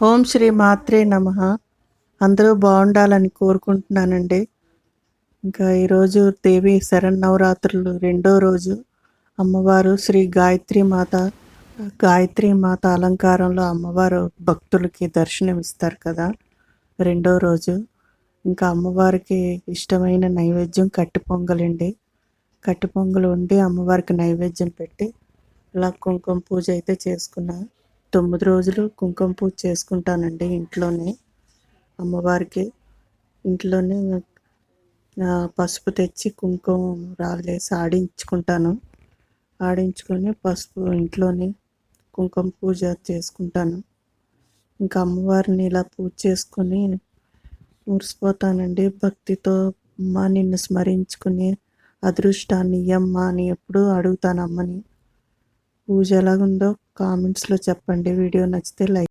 ఓం శ్రీ మాత్రే నమః. అందరూ బాగుండాలని కోరుకుంటున్నానండి. ఇంకా ఈరోజు దేవి శరన్నవరాత్రులు రెండో రోజు. అమ్మవారు శ్రీ గాయత్రి మాత అలంకారంలో అమ్మవారు భక్తులకి దర్శనమిస్తారు కదా. రెండో రోజు ఇంకా అమ్మవారికి ఇష్టమైన నైవేద్యం కట్టి పొంగలండి. కట్టి పొంగలు వండి అమ్మవారికి నైవేద్యం పెట్టి ఇలా కుంకుమ పూజ అయితే చేసుకున్నా. 9 రోజులు కుంకుమ పూజ చేసుకుంటానండి ఇంట్లోనే. అమ్మవారికి ఇంట్లోనే పసుపు తెచ్చి కుంకుమ రాళ్ళేసి ఆడించుకుంటాను. ఆడించుకొని పసుపు ఇంట్లోనే కుంకుమ పూజ చేసుకుంటాను. ఇంకా అమ్మవారిని ఇలా పూజ చేసుకొని మురిసిపోతానండి. భక్తితో అమ్మ నిన్ను స్మరించుకుని అదృష్టాన్ని ఇయ్యమ్మ అని ఎప్పుడూ అడుగుతాను అమ్మని. పూజ ఎలాగుందో కామెంట్స్లో చెప్పండి. వీడియో నచ్చితే లైక్